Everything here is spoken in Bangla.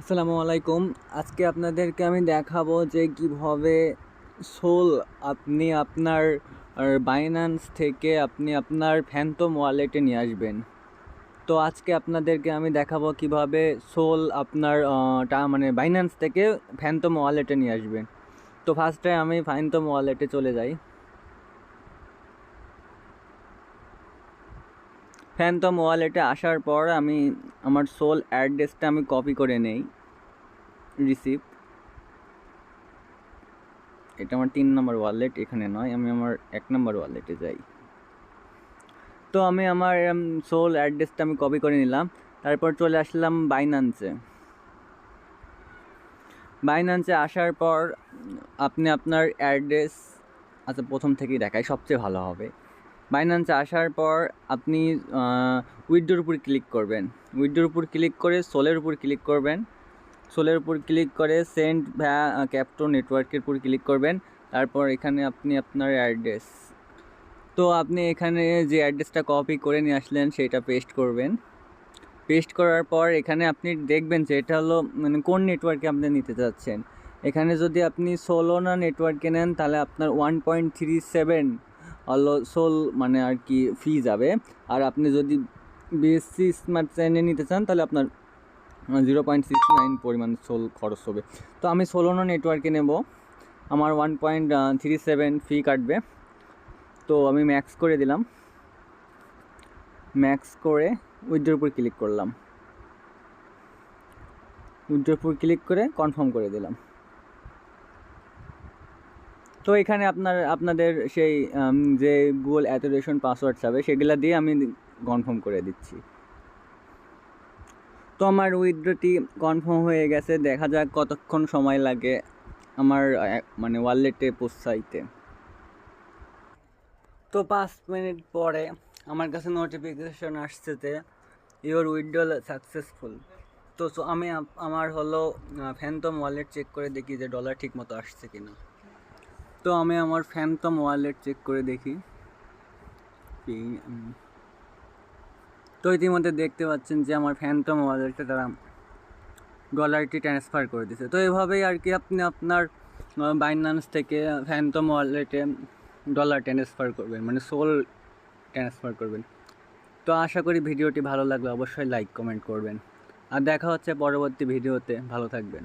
আসসালামু আলাইকুম। আজকে আপনাদেরকে আমি দেখাবো যে কিভাবে সোল আপনি আপনার বাইন্যান্স থেকে আপনি আপনার ফ্যান্টম ওয়ালেটে নিয়ে আসবেন। তো আজকে আপনাদেরকে আমি দেখাবো কিভাবে সোল আপনার মানে বাইন্যান্স থেকে ফ্যান্টম ওয়ালেটে নিয়ে আসবেন। তো ফার্স্টে আমি ফ্যান্টম ওয়ালেটে চলে যাই। ফ্যান্টম ওয়ালেটে আসার পর আমি আমার সোল অ্যাড্রেসটা আমি কপি করে নেই। রিসিভ, এটা আমার 3 নম্বর ওয়ালেট, এখানে নয়, আমি আমার 1 নম্বর ওয়ালেটে যাই। তো আমি আমার সোল অ্যাড্রেসটা আমি কপি করে নিলাম। তারপর চলে আসলাম বাইন্যান্সে আসার পর আপনি আপনার অ্যাড্রেস, আচ্ছা প্রথম থেকেই দেখাই সবচেয়ে ভালো হবে। বাইন্যান্সে আসার পর আপনি উইথড্রোর উপর ক্লিক করবেন। উইথড্রোর উপর ক্লিক করে সোলের উপর ক্লিক করবেন। সোলের উপর ক্লিক করে সেন্ড ভ্যা ক্যাপ্টো নেটওয়ার্কের উপর ক্লিক করবেন। তারপর এখানে আপনি আপনার অ্যাড্রেস, তো আপনি এখানে যে অ্যাড্রেসটা কপি করে নিয়ে আসলেন সেটা পেস্ট করবেন। পেস্ট করার পর এখানে আপনি দেখবেন যে এটা হলো মানে কোন নেটওয়ার্কে আপনি নিতে চাচ্ছেন। এখানে যদি আপনি সোলোনা নেটওয়ার্কে নেন তাহলে আপনার 1.37 হলো সোল মানে আর কি ফি যাবে। আর আপনি যদি বিএসসি স্মার্ট চেইনে নিতে চান তাহলে আপনার 0.69 পরিমাণ সোল খরচ হবে। তো আমি সোলোনা নেটওয়ার্কে নেব, আমার 1.37 ফি কাটবে। তো আমি ম্যাক্স করে দিলাম, ম্যাক্স করে উইথড্রোর উপর ক্লিক করলাম। উইথড্রোর উপর ক্লিক করে কনফার্ম করে দিলাম। তো এখানে আপনাদের সেই যে গুগল অ্যাথোরেশন পাসওয়ার্ড যাবে সেগুলো দিয়ে আমি কনফার্ম করে দিচ্ছি। তো আমার উইথড্রোটি কনফার্ম হয়ে গেছে। দেখা যাক কতক্ষণ সময় লাগে আমার মানে ওয়ালেটে পৌঁছাইতে। তো 5 মিনিট পরে আমার কাছে নোটিফিকেশন আসছে যে ইওর উইথড্রল সাকসেসফুল। তো আমি আমার হলো ফ্যান্টম ওয়ালেট চেক করে দেখি যে ডলার ঠিক মতো আসছে কিনা। তো আমি আমার ফ্যান্টম ওয়ালেট চেক করে দেখি। তো ইতিমধ্যে দেখতে পাচ্ছেন যে আমার ফ্যান্টম ওয়ালেটে তারা ডলারটি ট্রান্সফার করে দিয়েছে। তো এভাবেই আর কি আপনি আপনার বাইন্যান্স থেকে ফ্যান্টম ওয়ালেটে ডলার ট্রান্সফার করবেন, মানে সোল ট্রান্সফার করবেন। তো আশা করি ভিডিওটি ভালো লাগলে অবশ্যই লাইক কমেন্ট করবেন। আর দেখা হচ্ছে পরবর্তী ভিডিওতে। ভালো থাকবেন।